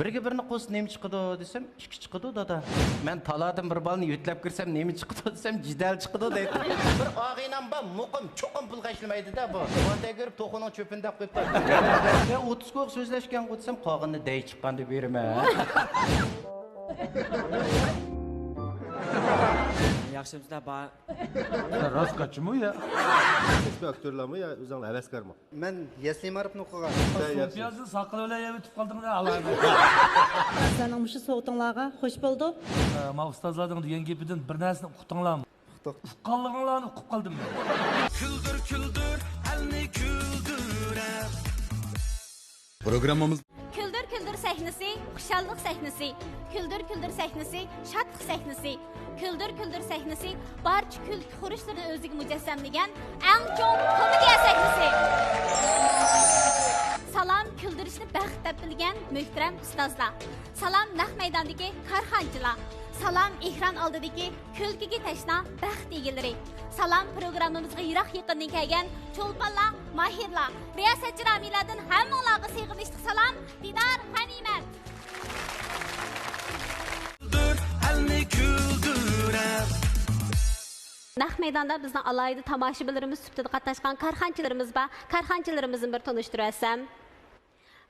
Birga birini qo'shib nima chiqadi desam, ikki chiqadi dada. Men taladan bir balni yutlab kirsam nima chiqadi desam, jidal chiqadi deydi. Bir og'inam bor, muqim, cho'qim pul qashilmaydi-da bu. Bunday ko'rib to'qining cho'pini qo'yib qo'ydi. Men 30 ko'q so'zlashgan qo'ysam, qog'inni dey chiqqan deb beraman. Yaxshimizlar bor. Rost kaçımı ya? Hiçbir aktörler mi ya özünle heveskar mı? Men Yeslim Arif'ni o'qigan. Piyazı sakal öyle yeme tutup kaldın da Allah'ım. Senin şu soğutunlarga hoş bulduk. Ma ustazlardan diyen gepidin bir narsani uqdinglarmi? Uqqanliginglarni uqib qoldim. Küldür küldür elni küldürer. Programımız Küldür küldür sahnesi, xuşallık sahnesi. Küldür küldür sahnesi, şadlık sahnesi. Küldür küldür sahnesi, barcha kül xurishlarni o'ziga mujassamlagan eng chong komediya sahnesi. Salam küldürishni baxt deb bilgan muhtaram ustozlar. Salam naq maydondagi korxonchilar. Salam ekran oldidagi kulkiga tashna baxt egalari. Salam programmamizga yiroq yaqindan kelgan cho'lponlar, mahirlar, riyosatchi ramiylardan hammalarga sig'inishli salam, Didor G'animat. Elni küldürer. Naq maydonda bizning alayda tomoshabinlarimiz sifatida qatnashgan korxonchilarimiz bor. Korxonchilarimizni bir tanishtirasam.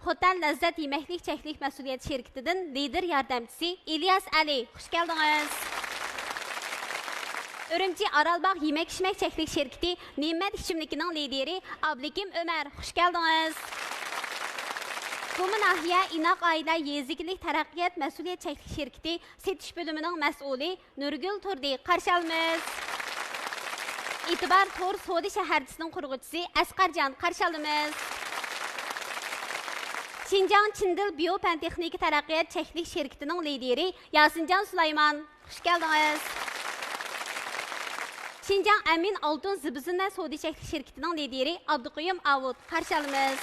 Hotel Lazzat Yemeklik Çeklik Məsuliyyət şirketidən lider yardımcısı İlyas Ali. Hoş geldiniz. Örümçi Aralbağ Yemek İçmek Çeklik şirketi Nimet İçimlikinin lideri Ablekim Ömer. Hoş geldiniz. Qumu Nahiye İnaq Aile Yezikilik Taraqqiyat Məsuliyyət Çeklik şirketi setiş bölümünün məsulü Nurgül Turdi. Qarşı alımız. İtibar Tor Sodi şəhərcisinin qurğucusu Əsqarcan. Qarşı alımız. Şinjan Çindil Biopentexniki Taraqqiyat Çeklik şirketinin lideri Yasincan Süleyman. Hoş geldiniz. Şinjan Emin Altun Zibizunna Sodi Çeklik şirketinin lideri Abduquyum Avud. Qarşı alımız.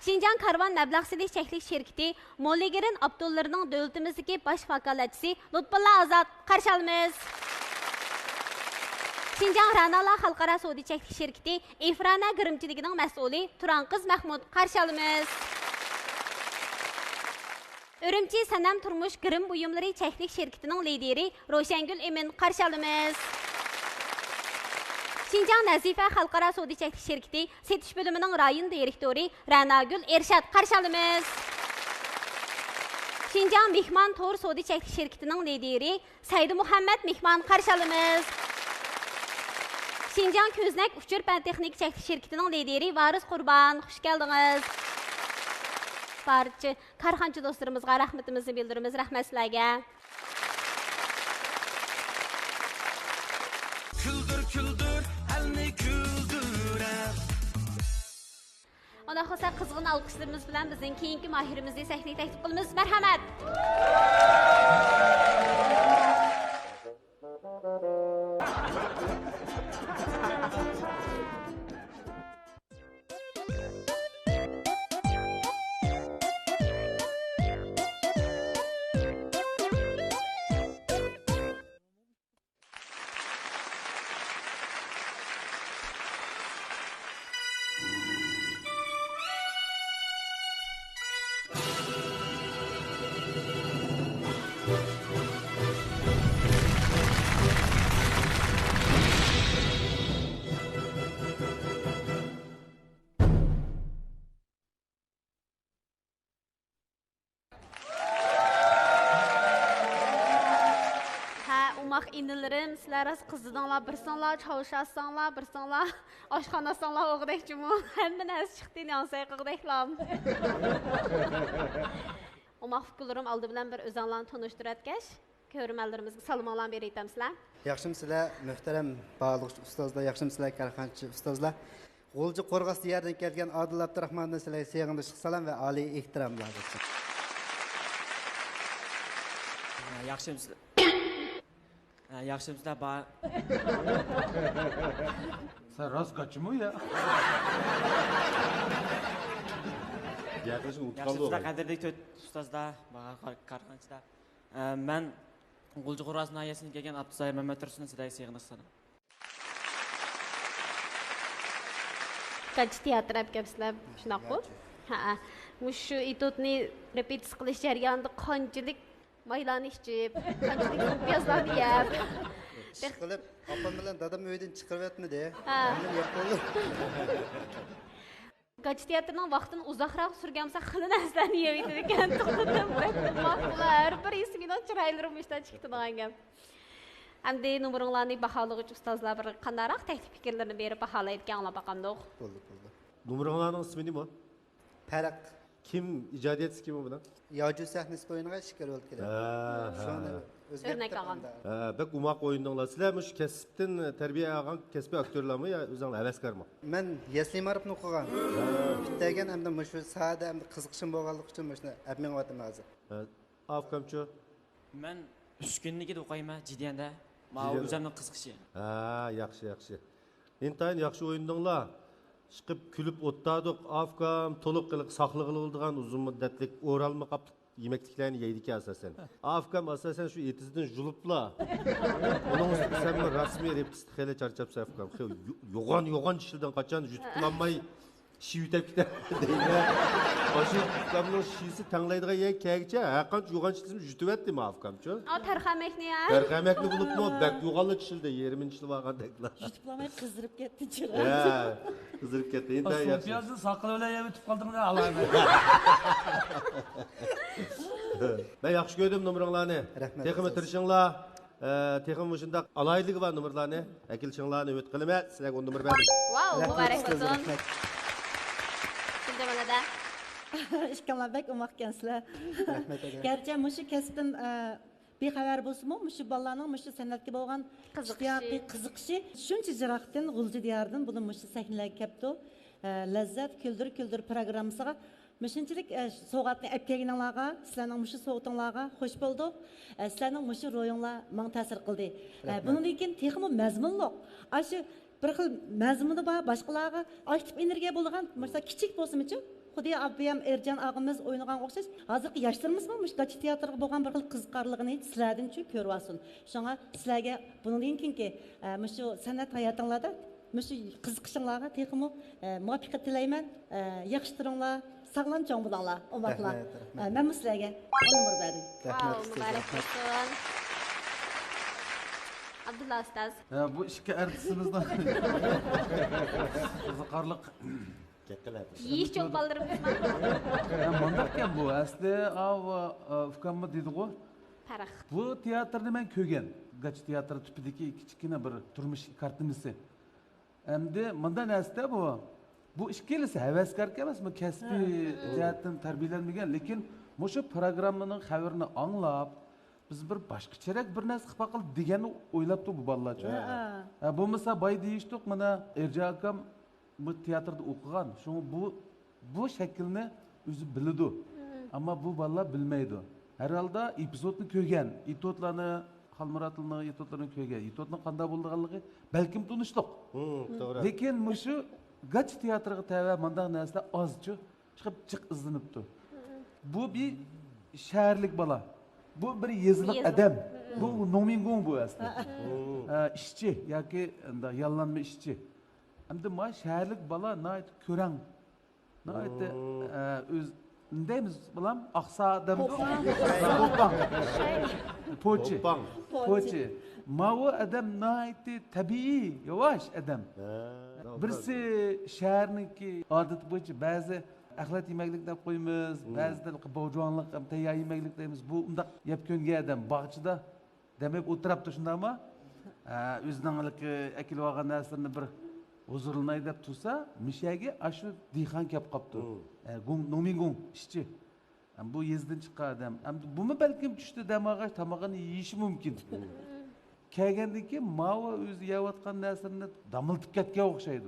Şinjan Karvan Məbləğsilik Çeklik şirketi Molligirin Abdullarının dövlətimizdeki baş vakalatçısı Lutfullah Azad. Qarşı alımız. Şinjan Ranala Xalqara Sodi Çeklik şirketi İfrana Gürümçiliginin məsulü Turanqız Mahmud. Qarşı alımız. Örümçi Sanam Turmuş Gürüm Buyumları Çeklik şirketinin lideri Roşengül Emin. Qarşı alımız. Şinjan Nazife Xalqara Sodi Çeklik şirketi setiş bölümünün rayon direktori Ranagül Erşad. Qarşı alımız. Şinjan Mihman Tor Sodi Çeklik şirketinin lideri Saydı Muhammed Mihman. Qarşı alımız. Şinjan Köznek Uçur Pentexnik Çeklik şirketinin lideri Varız Qurban. Hoş geldiniz. Barcha korxonchi do'stlarimizga rahmatimizni bildiramiz. Rahmat sizlarga. Küldür küldür elni küldürer. Ona xosa qizg'in alqishlarimiz bilan bizning keyingi mahirimizni sahnaga taklif qilamiz. Marhamat. İndilerim, sizler az kızdıdanlar, birsanlar, çalışasınlar, birsanlar, aşxanasınlar, oğdekçumu. Hemen az çıktı, yansay qıqdeklam. Omaq fikirlerim aldı bilen bir özanlarını tanıştıratkeş. Körümellerimizge salamalan bir eğitim sizler. Yaxshimsizlar, muhtaram bog'liq ustozlar, yaxshimsizlar, korxonchi ustozlar. G'o'lji Qo'rg'as yerdan kelgan Odil Abdurahmondan sizlarga sevgili salom va oliy ehtiromlar. Yaxshimizlar. Yaxshimizlar bor. Sen rost kaçımı ya? Yaxshimizlar qadrli ustozlar, korxonchilar. Men G'ulji Qo'rg'as nahiyasidan kelgan Abduzoir Mamattursunni sizlarga sevgili salom. Kaç tiyatr yapıpsizlar, şunaqa. Ha, mushu itotni repetitsiya qilish jarayonida qanchalik maylarni ichib, qanchalik piyozlarni yeb. Ishqilib, opam bilan dadam uydan chiqarib yotmadi. Ha. Endi yeb bo'ldi. Gach teatrning vaqtini uzoqroq surgan bo'lsa, xili narsalarni yeb yetadi ekan. To'xtadim, maqlar, bir ismidan chiroylarim ishdan chiqdi degan gap. Hamda nomeringlarni baholag'uvchi ustozlar bir qandaroq taklif fikrlarni berib baholaydigan angla baqamdiq. Bo'ldi. Numaralarning ismi nima? Farq. Kim ijodiyatchisi kim buni? Yoju sahnasi o'yiniga shikar bo'ldi kerak. Shuni Örnek algan. Bak umaq o'yindinglar. Sizlar mush kasbdan tarbiya olgan kasbiy aktyorlarmi yo o'zinglar havaskormi? Men Yasli Maribni o'qigan. Bittagan hamda mushu sahada hamda qiziqishim bo'lganligi uchun shuni abmen o'taman hozir. Afkamchi. Men 3 kunligida o'qiyman jiddiyanda. Ma Jiddiyanda. o'zimning qiziqishi. Yaxshi. Intayin yaxshi o'yindinglar. Chiqib kulib o'ttirdik. Afkam to'liq qilib saqlig'i bo'lgan uzun muddatlik o'ralma qapti yemekliklarni yeydik asosan. Afkam asosan shu etizdan julubla. Uning ustiga sen rasmiy reptist xeli charchab Afkam. Yo'g'on ishlardan qachon yutqlanmay shi yutib ketadi deyman. Boshi Afkamning shisi tanglaydigan yer kagcha haqancha yo'g'on ishlarni yutibdi mi Afkamchi? O tarxamakni ya. Tarxamakni bo'libmi? Bak yo'g'onli ishildi 20 yil bo'lgandaklar. Jutuplamay qizdırıp ketdi chiroq. Qizdirib ketdi. Endi yaxshi. Piyozni saqlab bilan yeb o'tib qoldinglar alayman. Ben yaxshi ko'rdim nomeringlarni. Rahmat. Texmi tirishinglar. Texmi shundaq alayligi bor nomerlarni. Akilchinglarni umid qilaman. Sizlarga 10 nomer berdim. Wow, muborak ustoz, bo'lsin. rahmat. Shunday bo'ladi. İşkanlar bek umaqqansizlar. Rahmat aka. Gerçi mushu kasbdan bexabar bo'lsa-mu, mushu bolalarning mushu san'atga bo'lgan Qiziqishi. qiziqishi shuncha jiroqdan, G'ulji diyordan buni mushu sahnalarga kelibdi. Lazzat küldür programmasiga Müşünçilik soğatını əpkəginələrə, sizlərinin müşü soğutunlarga xoş bulduq. Sizlərinin müşü royunlar mənə təsir qıldı. Bunun için texmi məzmunluq. Aşı bir xil məzmunu var, başqalarga aktiv energiya bolğan, mesela kiçik bolsun üçün Xudiya abiyam Ercan ağamız oynagan oxşaş. Hazırki yaşlarımız mı Gaçı teatrga bolğan bir xil qiziqarlığını sizlərdən üçün görüp alsın. Şoňa sizlərə bunun için ki, müşü sənət hayatınlarda müşü qiziqişinlarga texmi muvaffaqiyat tilayman. Yaxşı turinglar. Sağlam çoğun bulanlar, o baklar. Ben sizlerge 10 numara verdim. Wow, muborak bo'lsin. Abdulla ustoz. Bu ishga artistimizdan qiziqarliq Yeyish cho'lponlarimizmi? mandaqkan bu asli ukammi deydi-ku. Farq. Bu teatrni men ko'rgan. Gach teatri tipidagi kichkina bir turmush kartinasi. Endi bundan asli bu ikkalasi havaskorga emasmi, kasbiy jihatdan tarbiyalanmagan, lekin mushu programmaning xabarini anglab, biz bir boshqacharak bir narsa qilib baqil deganni o'ylabdi bu bolalarcha. Bo'lmasa boy deyishdik, mana Erjan akam bu teatrda o'qigan. Shunga bu shaklni o'zi biladi. Ammo bu bolalar bilmaydi. Har holda epizodni ko'rgan, etodlarni Xalmuratilni etodlarini ko'rgan. Etodning qanday bo'lganligi balkim tunishliq. To'g'ri. Lekin mushu Gach teatriga tava mundaq narsalar ozchi chiqib izlanibdi. Bu bir shaharlik bola. Bu bir yezliq adam. Bu nomingon bu aslida. İşçi yoki yollanma ishchi. Endi ma shaharlik bola nayt ko'rang. Nayt o'z ndaymiz bilan aqsa adam. Pochi. Mavu adam nayt tabiiy, yavaş adam. Birisi shaharniki odat bo'yicha ba'zi axlat yemeklik deb qo'yamiz, ba'zida bovjonlik, tayyor yemeklik deymiz. Bu undaq yeb ko'ngan adam bog'chida demak o'tiribdi shundaymi? O'zining akilib olgan narsalarni bir huzurlanay deb tursa, mishaga shu dehqon kelib qopdi. Nomingon ishchi. Bu yezdan chiqqan adam. Buni balkim tushdi damog'a tomog'ini yeyishi mumkin. Kelgandan keyin mava o'zi yeyotgan narsani damiltib ketgan o'xshaydi.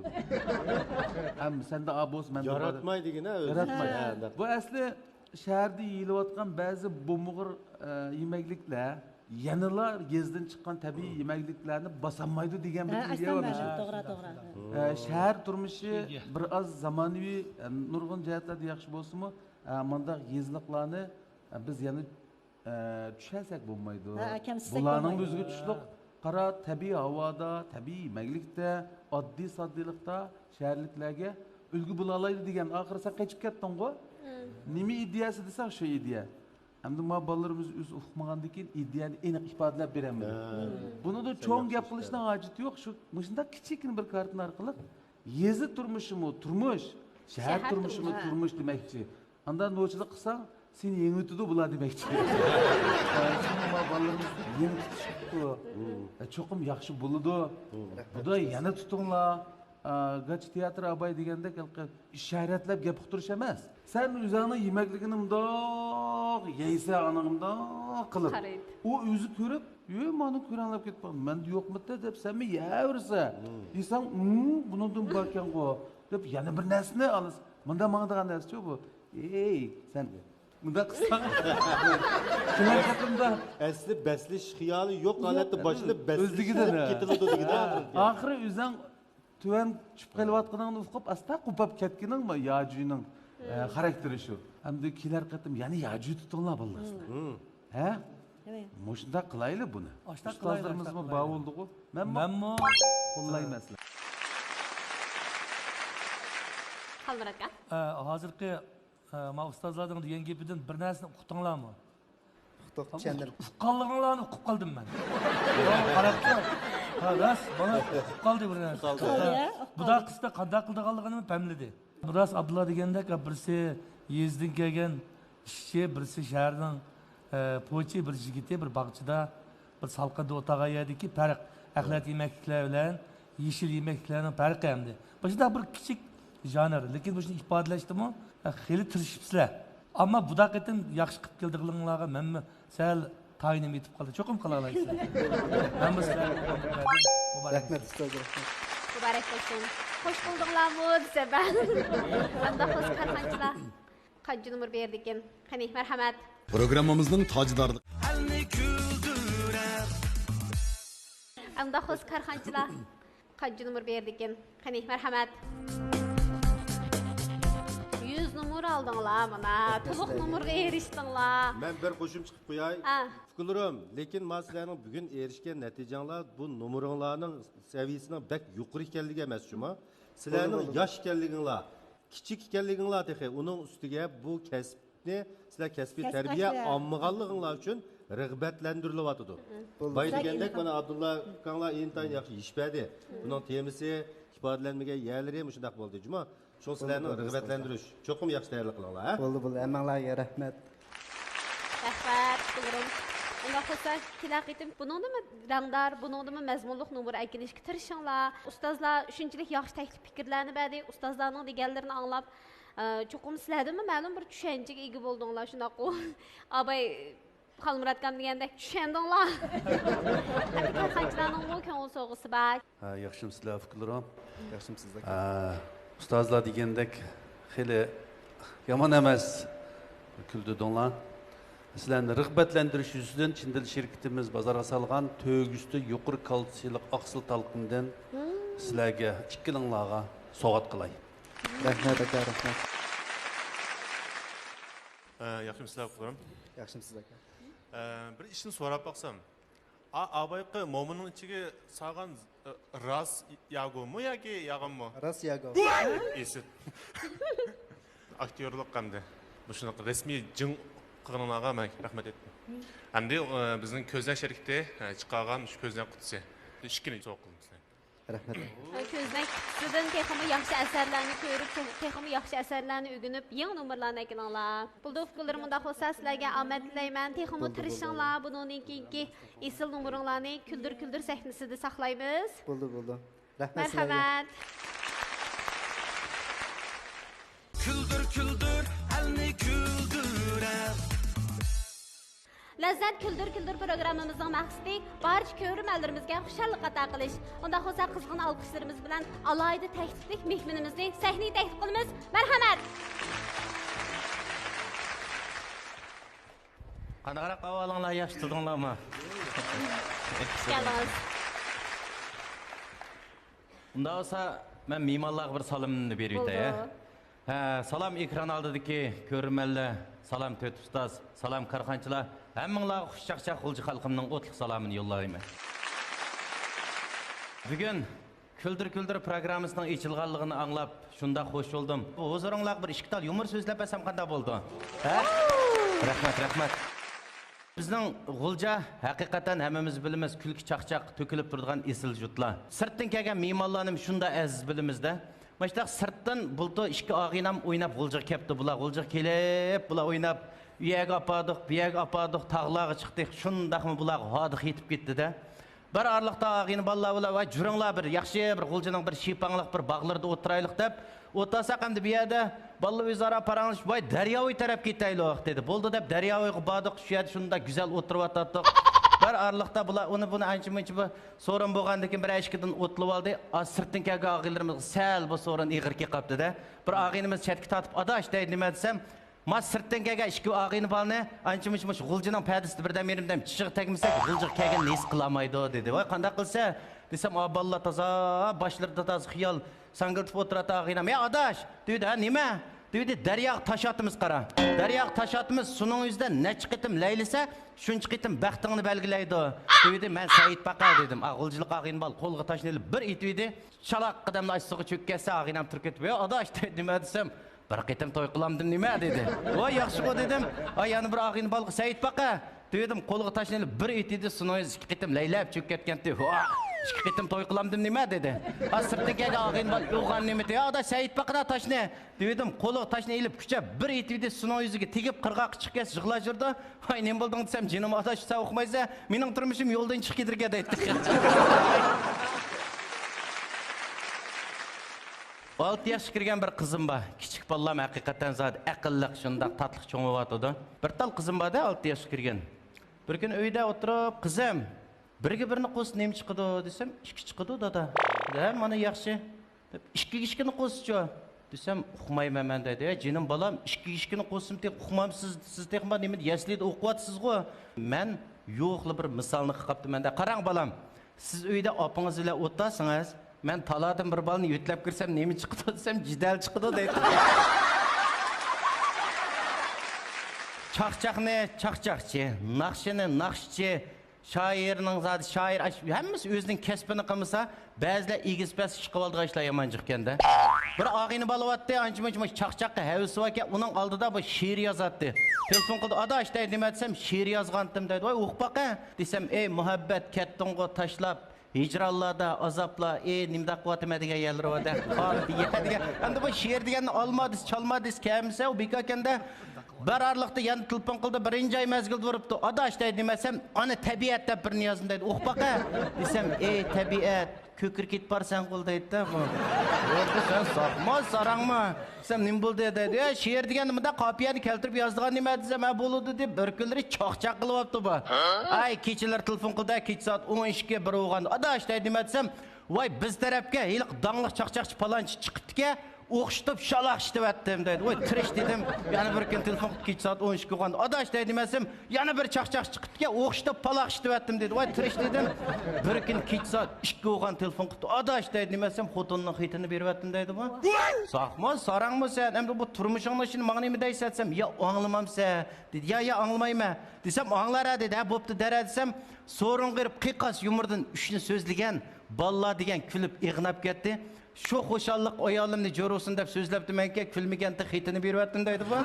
Ham senda abos menda Yaratmaydigina o'zi. Yaratmaydi. Bu asli shaharda yeyilayotgan ba'zi bo'mug'ir yemekliklar, yanilar gezdan chiqqan tabiiy yemekliklarni bosolmaydi degan bir idea var. To'g'ri. Shahar turmushi bir oz zamonaviy nurg'un jihatlarda yaxshi bo'lsa-mu, mundaq yezliqlarni biz yana düşersek bo'lmaydi. Bularning o'ziga tushliq qara tabiiy havoda, tabiiy yemeklikda, oddiy soddiylikda shaharliklarga ulgu bo'lalaydi degan oxiri sen qaytib ketding ku. Nima ideyasi desang shu ideya. Hamda ma bolalarimiz o'z uqmagandan keyin ideyani aniq ifodalab beramiz. Buni da cho'ng gap qilishdan hojat yo'q. Shu shunda kichikina bir kartina orqali yezi turmushimi turmush, shahar turmushimi turmush demakchi. Anda no'chilik qilsang seni yengitidi bular demakchi. Shuni ma bolalarimizni yengitishibdi. Cho'qim yaxshi bo'ladi. Buda yana tutinglar. Gaç tiyatro abay deganda ishoratlab gap quturish emas. Sen o'zingni yemakligini mundoq yeysa anamdoq qilib. U o'zi ko'rib, "Yo, meni ko'ranlab ketibman. Menda yo'qmi-da" deb senmi yavrsa. Desang, "Bundan bor ekan-ku" deb yana bir narsani olasiz. Bunda menga degan narsa bu. Ey, sen bunda qilsang. Kimlarga Asli beslish xiyoli yo'q holatda boshlanib o'zligidan ketiladi degida. Oxiri o'zing tuvan tushib qolayotganingni uqib asta qupab ketganing mi yojuning xarakteri shu. Hamda kelar qatim yana yoju tutinglar billasizlar. Ha? Evet. Mushunda qilayli buni. Ustozlarimizmi bor bo'ldi-ku. Menmi qo'llaymaslar. Xalmuratga. Hozirgi ma ustozlarning degan gapidan bir narsani uqdinglarmi? Uqdiq, tushundim. Uqqanliginglarni uqib qoldim men. Qarabdi. Xolos, bana uqib qoldi bir narsa. Buda qisda qanday qildiganligini pamladi. Biroz Abdulla degandek birisi yezdin kelgan ishchi, birisi shaharning po'chi bir yigiti bir bog'chida bir salqinda o'taga yediki farq axlat yemekliklar bilan yeşil yemekliklarning farqi hamdi. Başda bir kichik janr, lekin buni ifodalashdimi? Xeli tirishibsizlar. Ammo buda qatim yaxshi qilib keldiqlaringlarga menmi sal tayinim yetib qoldi. Cho'qim qila olaysizlar. Men sizlarga Rahmat ustoz, rahmat. Muborak bo'lsin. Xo'sh buldinglarmi desa ben. Anda xo'sh qarqanchilar. Qancha numar berdi ekan? Qani, marhamat. Programmamızın tacıdarlığı. Elni güldürer. Anda xo'sh qarqanchilar. Qancha numar berdi ekan? Qani, marhamat. 100 numar aldinglar mana. To'liq numaraga erishdinglar. Men bir qo'shim chiqib qo'yay. Fikirlarim, lekin men sizlarning bugun erishgan natijanglar bu nomeringlarning saviyasining bak yuqori ekanligi emas shuma. Sizlarning yosh ekanliginglar, kichik ekanliginglar texi, uning ustiga bu kasbni sizlar kasbiy tarbiya olmaganliginglar uchun rag'batlantirilyotdi. Boy degandek mana Abdulla kanlar intayin yaxshi ishbadi. Buning temisi ifodalanmagan yerlari ham shunday bo'ldi. Juma shu sizlarni rag'batlantirish cho'qim yaxshi tayyorlik qilinglar, ha? Bo'ldi, hammanglarga rahmat. Rahmat, buyurun. Unda xo'sa kelar qitim buningmi rangdor, buningmi mazmunliq numar aytilishga tirishinglar. Ustozlar shunchalik yaxshi taklif fikrlarni berdi, ustozlarning deganlarini anglab, cho'qim sizlardanmi ma'lum bir tushunchaga ega bo'ldinglar, shunaq u. Abay Xalmuratgam degandek tushundinglar. Tabiiy qanchalarning bu ko'ngil so'g'isi bor. Yaxshimsizlar fikrlarim. Yaxshimsizlar. Ustozlar degandek xeli yomon emas kuldidinglar. Sizlarni rag'batlantirish yuzidan Chindil shirkatimiz bozorga solgan to'g'usti yuqori kalsiylik oqsil talqindan sizlarga ikkilinglarga sovg'at qilay. Rahmat aka, rahmat. Yaxshimsizlar fikrlarim. Yaxshimsiz aka. Bir ishni so'rab baqsam, abayqi mo'minning ichiga solgan ras yagomi yoki yag'immi? Ras yago. Esi. Aktyorlik qanday? Bu shunaqa rasmiy jin qilganlarga men rahmat etdim. Hamda bizning ko'zdan sherikda chiqargan shu ko'zdan qutisi. Ishkini so'q qilamiz. Rahmat. Ko'zdan qutisidan texmi yaxshi asarlarni ko'rib, texmi yaxshi asarlarni o'rganib, yangi nomerlarni aytinglar. Buldu fikrlarim unda xo'sa sizlarga omad tilayman. Texmi tirishinglar, bundan keyingi esil nomeringlarni kuldir sahnasida saqlaymiz. Bo'ldi. Rahmat. Marhamat. Küldür, elni güldürer. Lazzat küldür programmamızın maqsadi barcha ko'rmallarimizga xushallik ato qilish. Unda xo'sa qizg'in olqishlarimiz bilan alayda takliflik mehmonimizni sahnaga taklif qilamiz. Marhamat. Qanaqaroq avolinglar yaxshi tudinglarmi? Keldingiz. Unda olsa men mehmonlarga bir salomni berib o'tay. Salam ekran oldidagi ko'rmanlar, salam to'rt ustoz, salam qarqanchilar. Hammanglarga xushchaqchaq xulji xalqimning o'tliq salomini yo'llayman. Bugun Küldür programmasının içilganlığını anlap, şunda hoş oldum. Huzurunlaq bir işkital yumur sözlep esem qanda boldu. Rahmat. Bizning G'ulja haqiqatan hammamiz bilamiz, kulki chaqchaq to'kilib turadigan esil jutlar. Sirtdan kelgan mehmonlarni shunda aziz bilamizda. Mana sirtdan bulto ikki og'inam o'ynab G'ulja kelibdi. Bular G'ulja kelib, bular o'ynab uyaga apadik, buyaga apadik, tog'larga chiqdik. Shundaqmi bular hodiq yetib ketdi-da. Bir arlıqda ağını ballar bular va juringlar bir yaxshi bir G'uljaning bir shipangliq bir bog'larda o'tiraylik deb o'tirsak endi bu yerda ballar o'zaro paranglashib voy daryoviy taraf ketaylik dedi. Bo'ldi deb daryoviy bordik, shu yerda shunda go'zal o'tirib o'tirdik. Bir arlıqda bular buni ancha-muncha bir so'rin bo'lgandan keyin bir eshikdan o'tlib oldi. Sirtdan kelgan og'iylarimiz sal bu so'rin ig'irga qapdi-da. Bir og'inimiz chetga tortib adash deydi nima desam, mas sirtdan kelgan ikki og'ini balni ancha-muncha G'uljaning padisida birdan merimdan chiqib tegmasak G'ulja kelgan nes qilmaydi dedi. Voy qanday qilsa desam, ballar toza boshlarida toza xiyol sangiltib o'tiradi og'inam. Ya adash dedi, ha nima? Dedi, daryoga tosh otimiz qara. Daryoga tosh otimiz suning yuzida necha qitim laylisa, shuncha qitim baxtingni belgilaydi. Dedi, men Said baqa dedim. G'uljilik og'in bal qo'lga toshni ilib bir itdi. Chalaq qadamni suga cho'kkasa og'inam turib ketib, "Ya adash" nima desam, bir qitim to'y qilamdim nima dedi. Voy yaxshi-ku dedim. Yana bir og'in bal Said baqa dedim, qo'lga toshni ilib bir itdi, suning yuziga ikki qitim laylab cho'kib ketgandi. İki qitim to'y qilamdim nima dedi. Sirtdan kelgan og'in bal yo'g'an nima dedi. "Ya Said baqada toshni" dedim, qo'liga toshni ilib kuchab bir itdi, suning yuziga tegib qirg'oqqa chiqib ketib yig'lab yurdi. "Voy nima bo'lding" desam, "Jinim adash sen o'qimaysa, mening turmushim yo'ldan chiqib ketirga" dedi. 6 yaşga kirgan bir qizim bor. Kichik bolalar haqiqatan zot aqlliq, shundoq tatliq cho'ng'iyotdi. Bir tal qizim bor-da, 6 yaşga kirgan. Bir kun uyda o'tirib, "Qizim, birga birini qo'sib nima chiqadi" desam, "Ikki chiqadi dada." "Ha, mana yaxshi." deb ikkini qo'sibchi desam, "Uqmayman men" dedi. "Jinim bolam, ikkini qo'sim deb uqmamsiz, siz texma nima yaslida o'qiyapsiz-ku." Men yo'qli bir misolni qilibman-da. "Qarang bolam, siz uyda opingiz bilan o'tirsangiz, men taladan bir balni yutlab kirsam nima chiqadi desam, jidal chiqadi" dedi. Chaqchaqni chaqchaqchi, naqshini naqshchi, shoirning zoti shoir, hammasi o'zining kasbini qilmasa, ba'zilar egispas chiqib oldigan ishlar yomonchiq ekanda. Bir og'ini bo'lyapti, ancha-muncha chaqchaqqa havisi bor ekan, uning oldida bu she'r yozatdi. Telefon qildi, "Adash" dedi, nima desam, "She'r yozgandim" dedi. "Voy o'qib baqa" desam, "Ey muhabbat ketding'o tashlab, hicrallarda azaplar, nimda qilyapman degan yerlar bor da." degan. Endi bu she'r deganni olmadi, chalmadi, kamsa, u bekakanda bir arlıqda yana telefon qildi, birinchi oy mezgilda uribdi. "Adash" dedi, demesam, "Ana tabiat deb birini yozdim" dedi. "O'qib baqa" desam, "Ey tabiat, ko'kir ketib borsan qo'l" deydi-da. "O'rda sen saqma, sarangma" desam, "Nima bo'ldi" dedi. "She'r deganni bunda qopiyani keltirib yozdigan nima desam, bo'ladi" deb bir kunlari chaqchaq qilyapti bu. Ay, kechalar telefon qildi, kecha soat 12 bir o'g'an. "Adash" dedi, nima desam, "Voy biz tarafga hiliq dangliq chaqchaqchi palonchi chiqibdi-ki, o'xshitib shalaqshitib atdim" dedi. "Voy tirish" dedim. Yana bir kun telefon kecha soat 12 qo'ygan. "Adash" dedi, demasam, yana bir chaqchaq chiqibdi-ki, o'xshitib palaqshitib atdim" dedi. "Voy tirish" dedim. Bir kun kecha soat 2 qo'ygan telefon qildi. "Adash" dedi, demasam, xotinning xitini berib atdim dedi bu. "Saqma, sarangma sen. Endi bu turmushingni ishini menga nima deysan" desam, "Ya anglamamsa" dedi. "Ya anglamayman" desam, "Anglara" dedi. "Ha, bo'pti dara" desam, so'rin qirib qiqas yumurdan 3ni so'zlagan ballar degan kulib ig'nab ketdi. "Şu xo'shalliq ayolimni jo'rosin" deb so'zlabdimanki, kulmaganda xitini beryaptim deydi bu.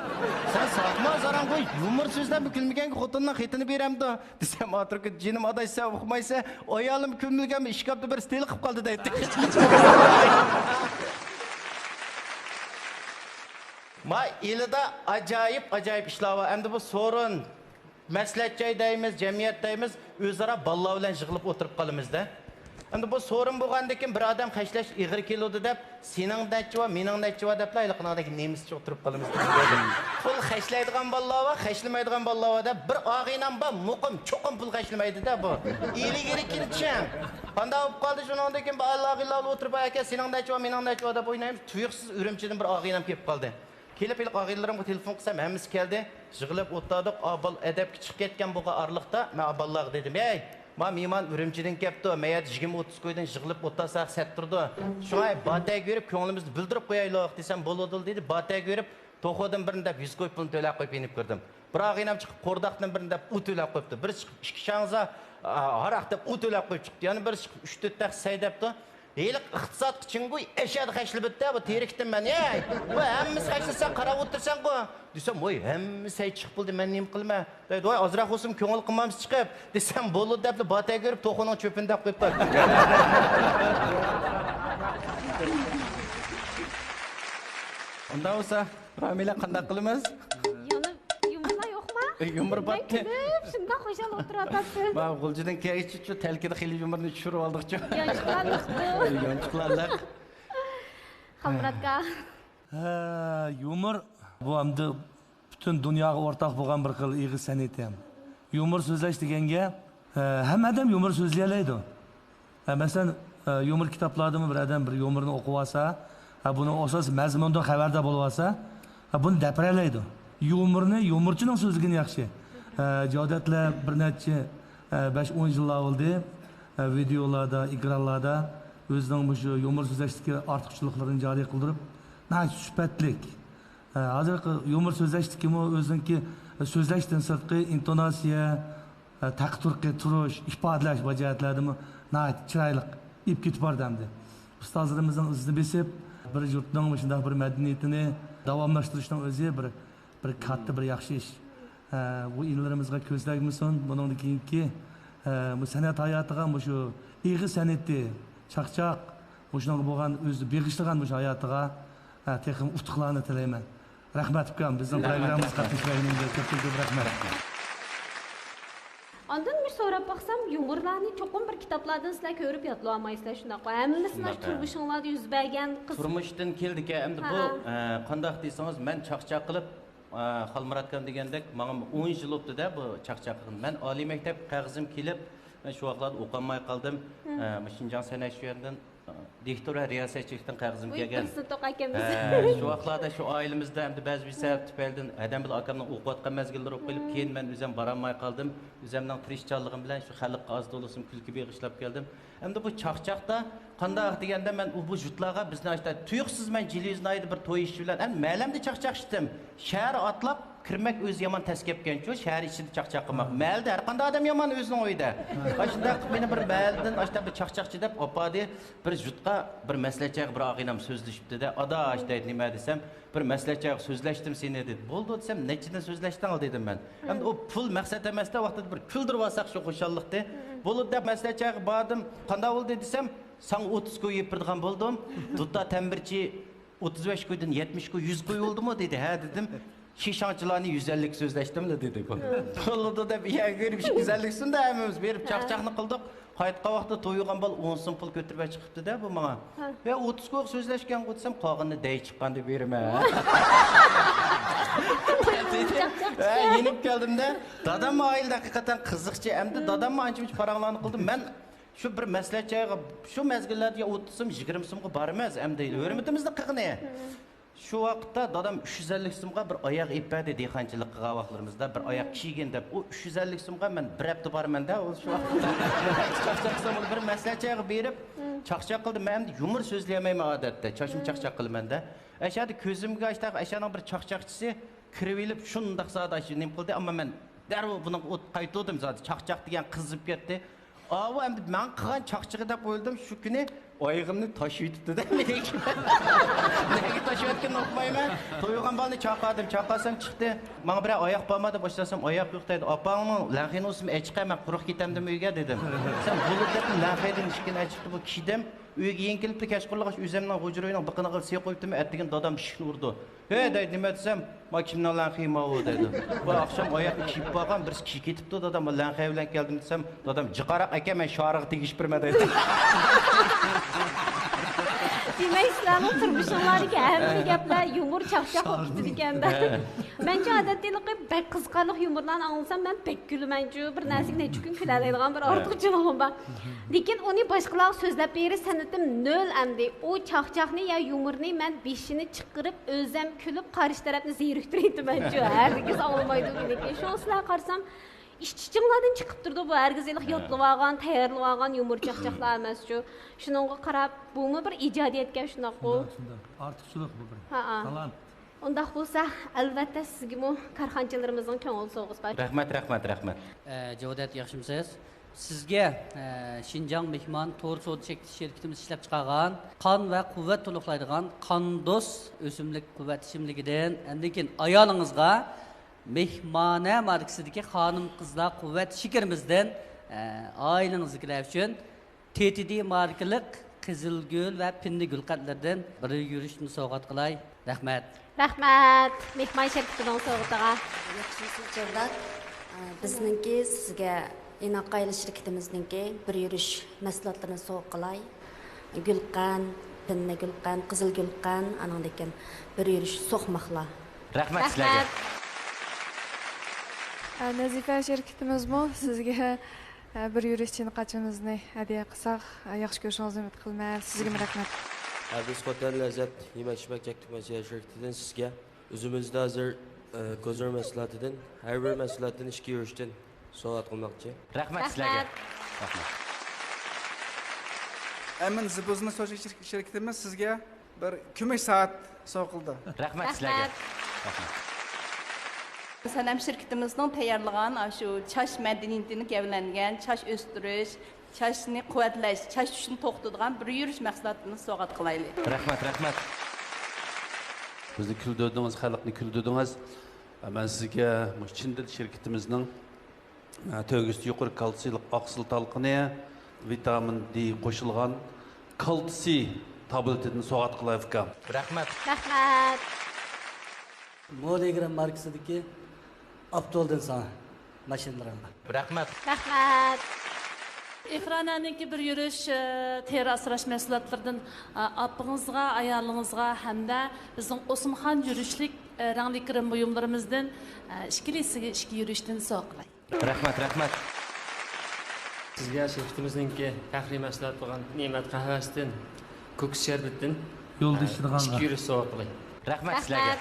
"Sen saqma zarang qo'y, yumur so'zlab kulmaganga xotinning xitini beramdi" desam, "Atrki jinim adaysa o'qimaysa, ayolim kulmaganmi, ishkabda bir stil qilib qoldi" deydi. Ma elida ajoyib ishlar bor. Endi bu so'rin maslahat joydaymiz, jamiyatdaymiz, o'zaro ballar bilan yig'ilib o'tirib qolamizda. Endi bu so'rin bo'lgandan keyin bir odam qashlash ig'ir keladi deb, "Sening necha va mening necha va" deb layliqnadagi nemischa o'tirib qolamiz. Pul qashlaydigan ballar va qashlamaydigan ballar va deb bir og'inam bor, muqim, cho'qim pul qashlamaydi-da bu. Iligiri kincham. Qanday bo'lib qoldi shundan keyin Allohlar o'tirib aka, "Sening necha va mening necha va" deb o'ynaymiz. Tuyuqsiz Urumchidan bir og'inam kelib qoldi. Kelib og'inlarimga telefon qilsam, hammasi keldi. Yig'ilib o'tirdik. Abal adabga chiqib ketgan bu arliqda men aballarga dedim, "Ey, ma mehmon Urumchidan kelibdi, mayat 20-30 qo'ydan yig'ilib o'tirsak sat turdi. Shunga batay ko'rib, ko'nglimizni bildirib qo'yaylik" desam, "Bo'ladi" dedi. Batay ko'rib, to'xodan birida 100 qo'y pulni to'lab qo'yib inib kirdim. Bir og'inam chiqib qo'rdaqdan birida u to'lab qo'yibdi. Bir chiqib ikki shangza haraq deb u to'lab qo'yib chiqdi. Yana bir chiqib 3-4 taq say debdi. Eylik iqtisod için bu eşyada xəşli bitdi, bu terikdim ben. Ey, bu hemimiz xəşlisən, qarab otursan bu. Desem, oy, hemimiz hay çıqıb buldu, ben neyim qılma. Deydi, oy, azraq olsun, köngül qılmamız çıqıb. Desem, bolu dəbli bataya görüp, toxunun çöpünde qoyub bak. Ondan olsa, Ramila qandaq qılımız? Yumurlar yok mu? Yumur battı. Ben gülüp, şunda hoşal oturatasın. Bak, Gulcu'dan keyici şu telkide xili yumurunu düşürüp aldık şu. Yonçuklarlıqdı. Yonçuklarlık. Xalmuratqa. Yumor bu hamda bütün dunyoga o'rtaq bo'lgan bir xil ig'iz san'at ham. Yumor so'zlash deganga hamma odam yumor so'zlay oladi. Masalan, yumor kitoblardami bir odam bir yumorni o'qib olsa, buni asos mazmundan xabarda bo'lib olsa, buni dapiralaydi. Yumorni yumorchining so'zligini yaxshi. Jodatlar bir necha 5-10 yillar bo'ldi. Videolarda, ekranlarda o'zining shu yumor so'zlashdagi ortiqchiliklarini joriy qildirib, sifatlik. Hozirgi yumor so'zlashdiki o'ziniki so'zlashdan sirtqi intonatsiya, taqturqi turish, ifodalash bajaratlarini chiroyli ib ketib bordamdi. Ustozlarimizning izini besib, bir yurtning shunday bir madaniyatini davomlashtirishning o'zi bir katta bir yaxshi ish. Bu inlarimizga ko'zlagmisin, bundan keyingi bu san'at hayotiga shu ig'iz san'ati chaqchaq o'shunga bo'lgan o'zi beg'ishlagan shu hayotiga texim utuqlarni tilayman. Rahmat ukam, bizning programmamizga qatnashganingiz uchun ko'p rahmat. Ondan bir so'rab baxsam, yumurlarni cho'qim bir kitoblardan sizlar ko'rib yodlab olmaysizlar shunday. Hammasini turmushinglarda yuz bergan qiz. Turmushdan keldik. Endi bu qanday deysangiz, men chaqchaq qilib Xalmuratkan degandek, menga 10 yil o'tdi-da bu chaqchaqim. Men oliy maktab qog'ozim kelib, men shu vaqtlarda o'qolmay qoldim. Shinjon san'at shuyandan diktora riyosatchilikdan qog'ozim kelgan. Shu vaqtlarda shu oilamizda endi ba'zi bir sabab tufaylidan adam bilan akamning o'qiyotgan mezgillar o'qib kelib, keyin men o'zim borolmay qoldim. O'zimning tirishchanligim bilan shu xalqqa oz to'lisim kulki beg'ishlab keldim. Endi bu chaqchaqda qanday deganda men bu jutlarga bizni ashta tuyuqsiz men Jiliyuznayda bir to'y ishi bilan ham ma'lamda chaqchaq ishdim. Shahar atlab kirmak o'zi yomon taskepgan-ku, shahar ichida chaqchaq qilmoq. Ma'lda har qanday odam yomon o'zining o'yida. Ashunda meni bir ma'ldan ashta bir chaqchaqchi deb opadi bir jutqa bir maslahatchiga bir og'inam so'zlashibdi-da. Ada ashta nima desam, bir maslahatchiga so'zlashdim seni dedi. Bo'ldi desam, nechidan so'zlashding dedim men. Endi o pul maqsad emasda vaqtida bir kuldirib olsak shu xushallikda. Bo'ldi deb maslahatchiga bordim. Qanday bo'ldi desam, sen 30 koy yepirdigan bo'ldim. Dutta tambirchi 35 koydan 70 koy 100 koy oldu mu dedi. Ha dedim. Şişançılarını 150 sözleştim de dedi. Oldu da bir yer görüp güzelliksin de hemimiz verip çakçakını kıldık. Hayatqa vaqtda to'ygan bal 10 so'm pul ko'tarib chiqibdi da bu menga. Ve 30 ko'q so'zlashgan qo'tsam qog'inni dey chiqqan deb berma. Yenib keldim-da, dadam oilda haqiqatan qiziqchi, endi dadam ancha-muncha paranglarni qildim. Men shu bir maslahatchiga shu mezgillarda 30 so'm 20 so'mga bormas, endi hurmatimizni qilg'ini. Şu vaqtda dadam 350 so'mga bir oyoq ipadi dehqonchilik qilgan vaqtlarimizda bir oyoq kiygan deb o 350 so'mga men bir hafta borman-da, o shu vaqtda chaqchaq so'mni bir maslahatchiga berib chaqchaq qildim. Men endi yumor so'zlayolmayman odatda, chashim chaqchaq qilaman-da. Ashada ko'zimga ashta ashaning bir chaqchaqchisi kirib elib shundaq soat nim qildi, ammo men darrov buni qaytdim zot chaqchaq degan qizib ketdi. Ava endi men qilgan chaqchig'i deb o'yladim, shu kuni oyog'imni tashib yutdi-da. Nega tashib yotganini uqmayman. To'ygan balni chaqadim, chaqasam chiqdi. Menga bir oyoq bo'lmadi, boshlasam oyoq yo'q dedi. Opamning lanxini o'sim chiqaman, quruq ketamdim uyga dedim. Sen bo'lib deb lanxini ishkini chiqdi bu kiydim. Uyga yen kelibdi, kashqurlag'ach o'zimning hujroyning biqini qilib siy qo'yibdim, atdigan dadam ishni urdi. Hey deydi, nima desam, "Ma kimning lanxini o" dedi. Bu oqshom oyoqni kiyib qolgan, bir kishi ketibdi, dadam lanxini bilan keldim desam, dadam jiqaraq aka men shorig'i tegishib birma dedi. Demek İslam'ın turmuşunlardaki hamma gaplar yumur chaqchaq bo'lib ketdi ekanda. Menga odatdagi bek qiziqarli yumurlarni anglasam men bek gulaman-ku, bir narsaga necha kun kulaydigan bir ortiqchiligim bor. Lekin uni boshqalar so'zlab berish sanatim nol endi. O chaqchaqni ya yumurni men beshini chiqarib o'zim kulib qarish tarafni zeriktirayman-ku. Herkes olmaydi lekin shu sizlar qarsam İşçiçinglardan chiqib turdi bu herkeslik yotlab olgan, tayyorlab olgan yumur chaqchaqlar emas shu. Shuningga qarab, bumi bir ijodiyatga shunaqo. Ortiqchilik bu bir. Talant. Undaq bo'lsa, albatta sizga mu karxonchilarimizning ko'ngil so'g'isi bor. Rahmat. Javodat yaxshimisiz? Sizge Şinjan Mehman Toğru Soğudu şirketimiz işlep çıkargan kan ve kuvvet toluklaydıgan Kandos ösümlük kuvvet içimligiden endikin ayalınızga Mehmane markisideki hanım kızlar kuvvet şekerimizden ailenizdkiler için TTD markalık Kızılgül ve Pindigül katlardan bir yürüyüşünü soğuk kılay. Rahmet. Rahmet. Mehman şirketinden soğuktağa. Yaxşımısınız Cevdet. Bizninki sizge İnaqaylı şirketimizdeki bir yürüyüş məsələlərini soğuk kılay. Gülqan, Pindigülqan, Kızılgülqan, anandaki bir yürüyüş soğukmakla. Rahmet sizlerge. Nazife şirketimiz bu. Sizge bir yürüyüş için kaçınızını hediye kısak. Yaxşı görüşünüzü ümit kılmayı. Sizge rahmet. Biz Hotel Lezzet yemek içmek çektik şirketinden sizge. Özümüzde hazır gözler mesuliyetinden, her bir mesuliyetten işki yürüyüşten soğuk kılmakçı. Rahmet sizlerge. Emin Zibuz'un şirketimiz sizge bir kümüş saat soğuk kıldı. Rahmet sizlerge. Salam şirketimizin tayarlagan şu çaş medeniyetini gevlengen, çaş östürüş, çaşını kuvvetleş, çaş düşün toxtudgan bir yürüyüş məqsədini soğat kılaylı. Rahmet. Bizni küldürdünüz, xalqni küldürdünüz. Ben sizge Çindil şirketimizin tövgüsü yukarı kalsiylik aksıl talqını, vitamin D koşulgan kalsiy tabletini soğat kılayıfka. Rahmet. Molegram markasidagi Abdoldan sana maşinlarına. Rahmet. Ekrananınki bir yürüyüş teri asıraş məsuliyyətlərdən apınızğa, ayarlığınızğa həm də bizim Osmanxan yürüyüşlük rəngli kirim buyumlarımızdan işki yürüyüşdən soğuqlay. Rahmet. Sizge şirketimizdeki fəxri məsuliyyət olan Nimet Qəhvəsindən, Koks Şerbetdən Yolda işlədiyinizə. işki yürüyüş soğuqlay. Rahmet sizlerge.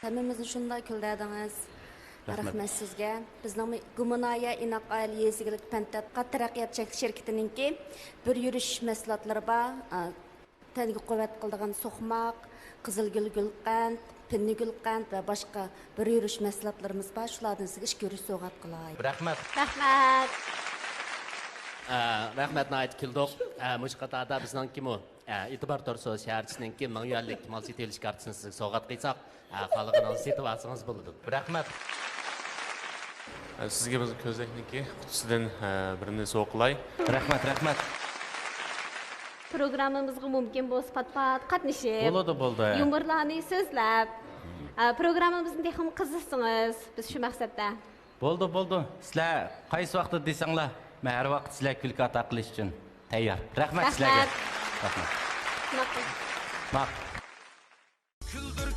Həmimizni şunda küldədiniz. Rahmet sizge. Bizning Gumunaya İnaq Aile Yezigilik Pəntatqat Taraqqiyat Çəkli şirketininki bir yürüyüş məsuliyyətləri var. Təngi qüvvət qıldığan soxmaq, Kızılgül Gülqand, Pindigülqand ve başka bir yürüyüş məsuliyyətlərimiz var. Şulardan sizge iş yürüyüş soğat qılay. Rahmet. Rahmetni aytib keldik. Mush qatorda bizningki mu E'tibor To'rso'z shaharchisininki 1000 yuanlik mal setilish kartasini sizga sovg'a qilsak, xalqini setib olsangiz bo'ladi. Rahmat. Sizga biz ko'zakniki qutisidan birini so'qilay. Rahmat. Programmamızga mümkün bo'lsa pat qatnashib. Bo'ldi. Yumurlarni so'zlab. Programmamizni texnik qiziqsangiz, biz shu maqsadda. Bo'ldi. Sizlar qaysi vaqtda desanglar, men har vaqt sizlar kulki ato qilish uchun tayyor. Rahmat sizlarga. Rahmat.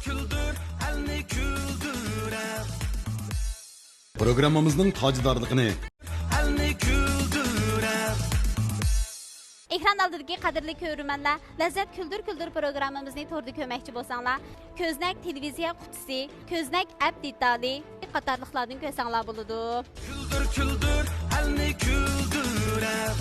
Küldür, elni küldürep. Programmamızın tacdarlığını Elni küldürep. Ekran aldırıqı qadirli körürmənlər, Ləzzət Küldür proqramımızı tordu köməkçi bolsanlar, Köznək televiziya qutusu, Köznək əpp detali qatarlıqlardan kösənlər buludu. Küldür, elni küldürep.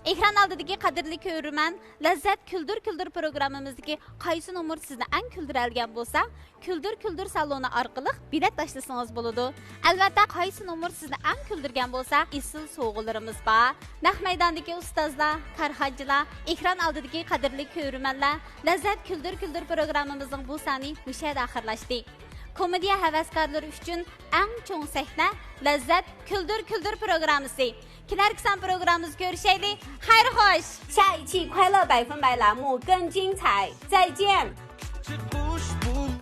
Ekran aldırıqı qadirli körürmən, Ləzzət Küldür proqramımızdakı qaysı numur sizni ən küldürəlgən bolsa, Küldür salonu arqılıq bilet daşlasanız buludu. Əlbəttə, qaysı numur sizni ən küldürgən bolsa, isil soğularımız var. Naq meydandakı ustazlar, karxacılar, ekran aldırıqı qadirli körürmənlər, Ləzzət Küldür proqramımızın bu sani müşahid axırlaşdı. Komediya həvəskarları üçün ən çoğun səhnə Ləzzət Küldür proqramısı. Kilərksan proqramımız görüşəyli. Hayır xoş. 下一期快乐100%栏目更精彩，再见。